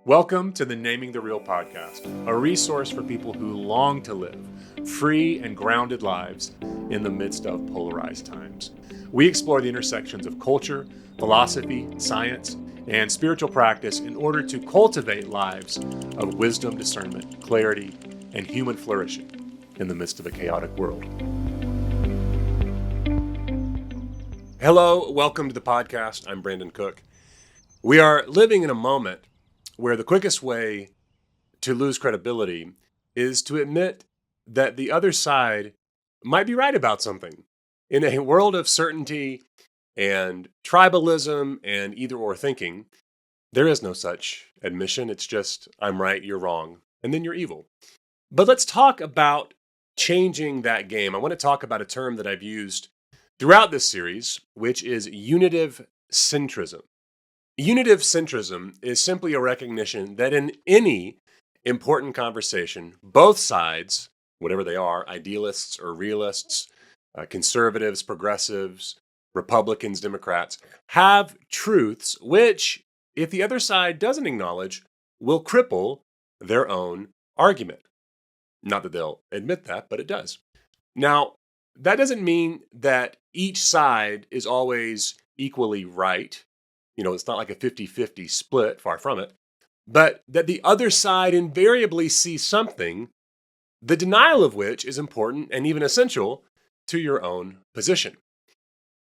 Welcome to the Naming the Real podcast, a resource for people who long to live free and grounded lives in the midst of polarized times. We explore the intersections of culture, philosophy, science, and spiritual practice in order to cultivate lives of wisdom, discernment, clarity, and human flourishing in the midst of a chaotic world. Hello, welcome to the podcast. I'm Brandon Cook. We are living in a moment where the quickest way to lose credibility is to admit that the other side might be right about something. In a world of certainty and tribalism and either-or thinking, there is no such admission. It's just, I'm right, you're wrong, and then you're evil. But let's talk about changing that game. I want to talk about a term that I've used throughout this series, which is unitive centrism. Unitive centrism is simply a recognition that in any important conversation, both sides, whatever they are, idealists or realists, conservatives, progressives, Republicans, Democrats, have truths which, if the other side doesn't acknowledge, will cripple their own argument. Not that they'll admit that, but it does. Now, that doesn't mean that each side is always equally right. It's not like a 50-50 split, far from it, but that the other side invariably sees something, the denial of which is important and even essential to your own position.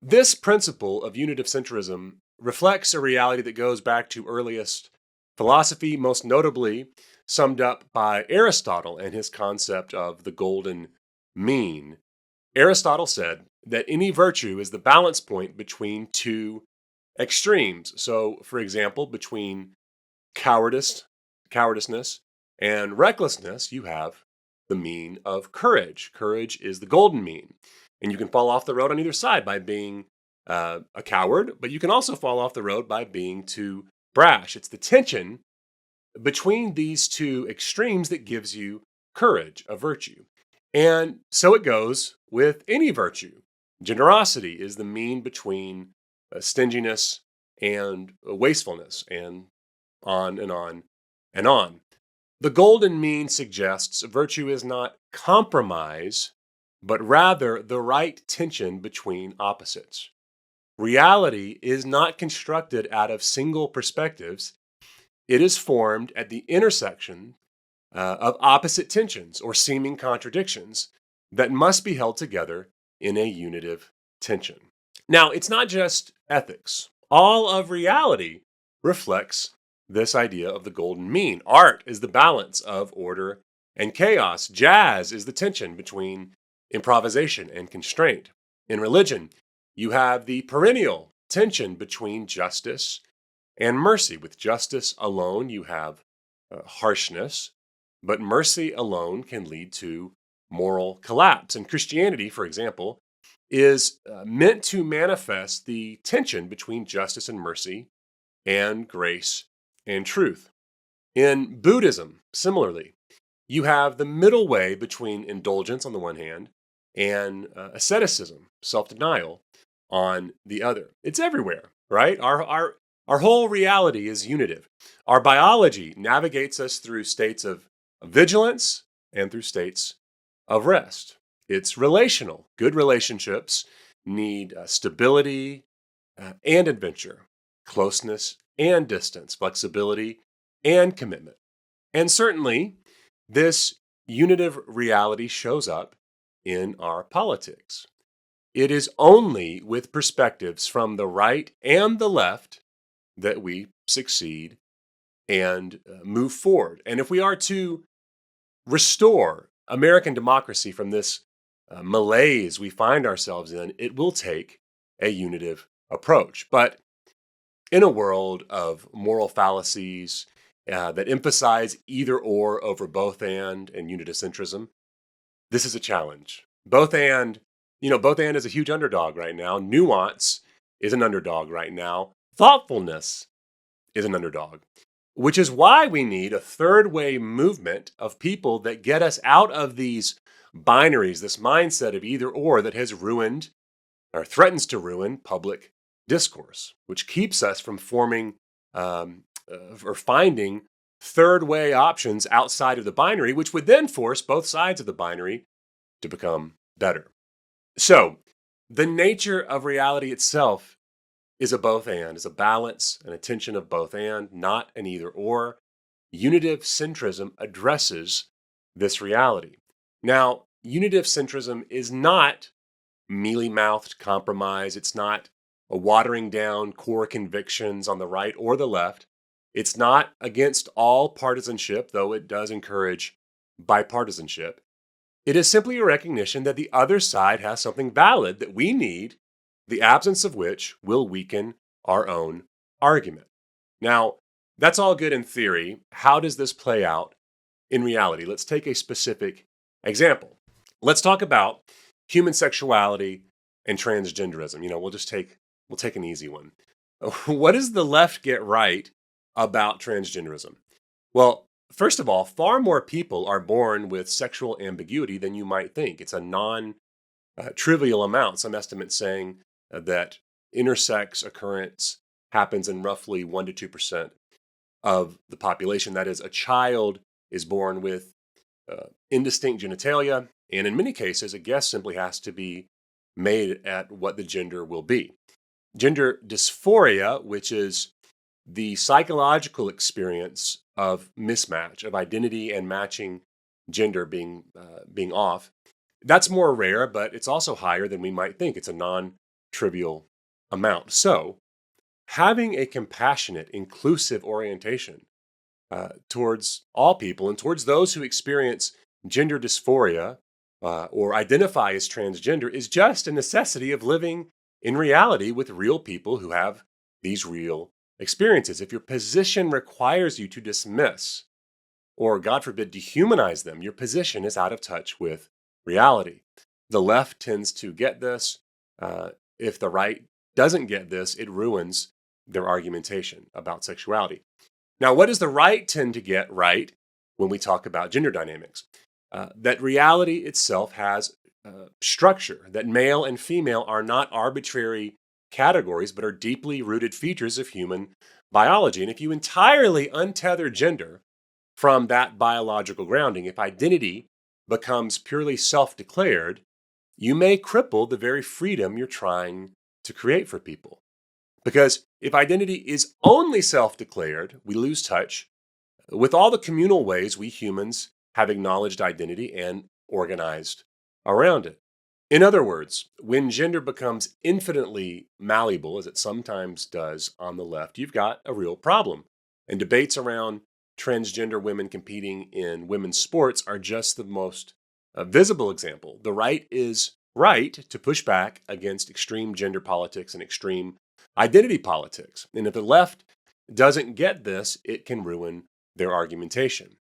This principle of unitive centrism reflects a reality that goes back to earliest philosophy, most notably summed up by Aristotle and his concept of the golden mean. Aristotle said that any virtue is the balance point between two extremes. So, for example, between cowardice and recklessness, you have the mean of courage. Courage is the golden mean. And you can fall off the road on either side by being a coward, but you can also fall off the road by being too brash. It's the tension between these two extremes that gives you courage, a virtue. And so it goes with any virtue. Generosity is the mean between stinginess and wastefulness, and on and on and on. The golden mean suggests virtue is not compromise, but rather the right tension between opposites. Reality is not constructed out of single perspectives. It is formed at the intersection of opposite tensions or seeming contradictions that must be held together in a unitive tension. Now, it's not just ethics. All of reality reflects this idea of the golden mean. Art is the balance of order and chaos. Jazz is the tension between improvisation and constraint. In religion, you have the perennial tension between justice and mercy. With justice alone, you have harshness, but mercy alone can lead to moral collapse. And Christianity, for example, is meant to manifest the tension between justice and mercy and grace and truth. In Buddhism, similarly, you have the middle way between indulgence on the one hand and asceticism, self-denial, on the other. It's everywhere, right? Our whole reality is unitive. Our biology navigates us through states of vigilance and through states of rest. It's relational. Good relationships need stability and adventure, closeness and distance, flexibility and commitment. And certainly, this unitive reality shows up in our politics. It is only with perspectives from the right and the left that we succeed and move forward. And if we are to restore American democracy from this malaise we find ourselves in, it will take a unitive approach. But in a world of moral fallacies that emphasize either or over both and unitive centrism, this is a challenge. Both and is a huge underdog right now. Nuance is an underdog right now. Thoughtfulness is an underdog, which is why we need a third way movement of people that get us out of these binaries, this mindset of either or that has ruined or threatens to ruin public discourse, which keeps us from forming or finding third way options outside of the binary, which would then force both sides of the binary to become better. So, the nature of reality itself is a both and, is a balance, an attention of both and, not an either or. Unitive centrism addresses this reality. Now, unitive centrism is not mealy mouthed compromise. It's not a watering down core convictions on the right or the left. It's not against all partisanship, though it does encourage bipartisanship. It is simply a recognition that the other side has something valid that we need, the absence of which will weaken our own argument. Now, that's all good in theory. How does this play out in reality? Let's take a specific example. Let's talk about human sexuality and transgenderism. We'll take an easy one. What does the left get right about transgenderism? Well, first of all, far more people are born with sexual ambiguity than you might think. It's a non-trivial amount. Some estimates saying that intersex occurrence happens in roughly 1 to 2% of the population. That is, a child is born with indistinct genitalia, and in many cases, a guess simply has to be made at what the gender will be. Gender dysphoria, which is the psychological experience of mismatch, of identity and matching gender being off, that's more rare, but it's also higher than we might think. It's a non-trivial amount. So, having a compassionate, inclusive orientation towards all people and towards those who experience gender dysphoria or identify as transgender is just a necessity of living in reality with real people who have these real experiences. If your position requires you to dismiss or, God forbid, dehumanize them, your position is out of touch with reality. The left tends to get this. If the right doesn't get this, it ruins their argumentation about sexuality. Now, what does the right tend to get right when we talk about gender dynamics? That reality itself has structure, that male and female are not arbitrary categories, but are deeply rooted features of human biology. And if you entirely untether gender from that biological grounding, if identity becomes purely self-declared, you may cripple the very freedom you're trying to create for people. Because if identity is only self-declared, we lose touch with all the communal ways we humans have acknowledged identity and organized around it. In other words, when gender becomes infinitely malleable, as it sometimes does on the left, you've got a real problem. And debates around transgender women competing in women's sports are just the most visible example. The right is right to push back against extreme gender politics and extreme identity politics. And if the left doesn't get this, it can ruin their argumentation.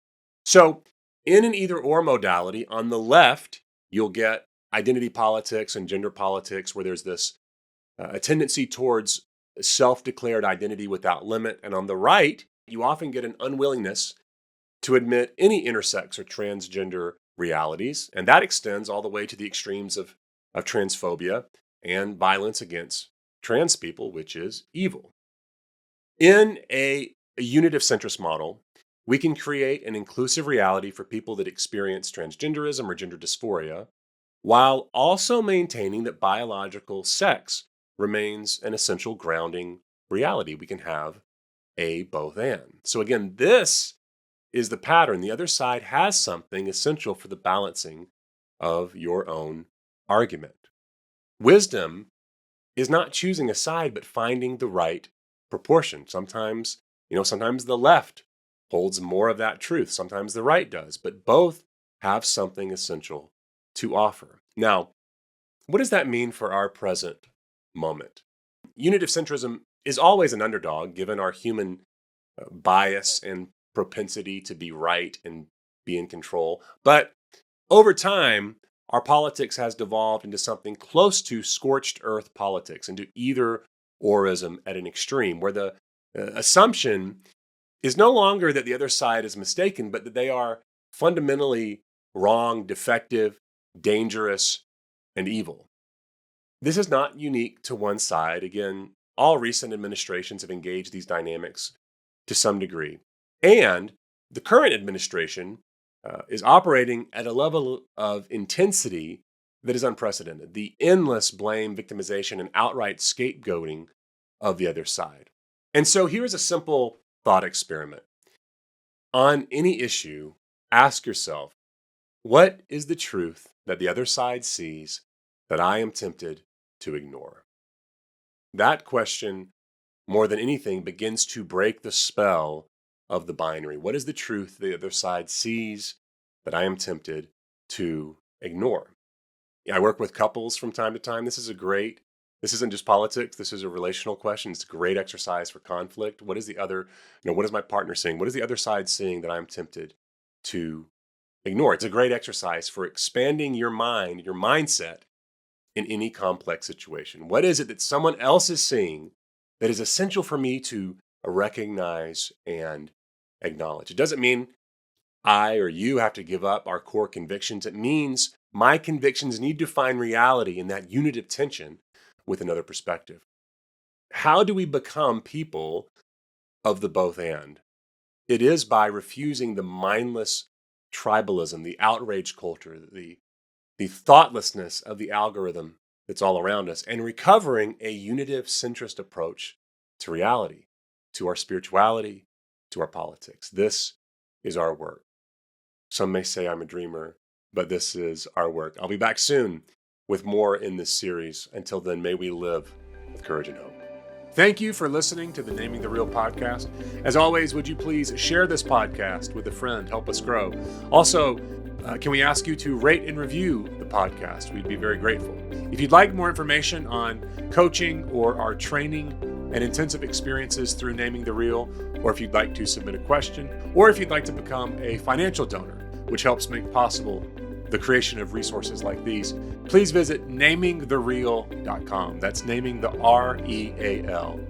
So, in an either or modality, on the left, you'll get identity politics and gender politics where there's this a tendency towards self-declared identity without limit. And on the right, you often get an unwillingness to admit any intersex or transgender realities. And that extends all the way to the extremes of transphobia and violence against trans people, which is evil. In a unitive centrist model, we can create an inclusive reality for people that experience transgenderism or gender dysphoria, while also maintaining that biological sex remains an essential grounding reality. We can have a both and. So again, this is the pattern. The other side has something essential for the balancing of your own argument. Wisdom is not choosing a side, but finding the right proportion. Sometimes the left holds more of that truth. Sometimes the right does, but both have something essential to offer. Now, what does that mean for our present moment? Unitive centrism is always an underdog, given our human bias and propensity to be right and be in control. But over time, our politics has devolved into something close to scorched earth politics, into either orism at an extreme, where the assumption is no longer that the other side is mistaken, but that they are fundamentally wrong, defective, dangerous, and evil. This is not unique to one side. Again, all recent administrations have engaged these dynamics to some degree. And the current administration is operating at a level of intensity that is unprecedented. The endless blame, victimization, and outright scapegoating of the other side. And so here's a simple thought experiment. On any issue, ask yourself, what is the truth that the other side sees that I am tempted to ignore? That question, more than anything, begins to break the spell of the binary. What is the truth the other side sees that I am tempted to ignore? I work with couples from time to time. This isn't just politics. This is a relational question. It's a great exercise for conflict. What is what is my partner seeing? What is the other side seeing that I'm tempted to ignore? It's a great exercise for expanding your mind, your mindset in any complex situation. What is it that someone else is seeing that is essential for me to recognize and acknowledge? It doesn't mean I or you have to give up our core convictions. It means my convictions need to find reality in that unitive tension with another perspective. How do we become people of the both and? It is by refusing the mindless tribalism, the outrage culture, the thoughtlessness of the algorithm that's all around us, and recovering a unitive centrist approach to reality, to our spirituality, to our politics. This is our work. Some may say I'm a dreamer, but this is our work. I'll be back soon with more in this series. Until then, may we live with courage and hope. Thank you for listening to the Naming the Real podcast. As always, would you please share this podcast with a friend? Help us grow. Also, can we ask you to rate and review the podcast? We'd be very grateful. If you'd like more information on coaching or our training and intensive experiences through Naming the Real, or if you'd like to submit a question, or if you'd like to become a financial donor, which helps make possible the creation of resources like these, please visit namingthereal.com. That's naming the REAL.com.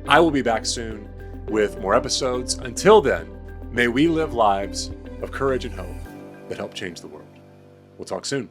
I will be back soon with more episodes. Until then, may we live lives of courage and hope that help change the world. We'll talk soon.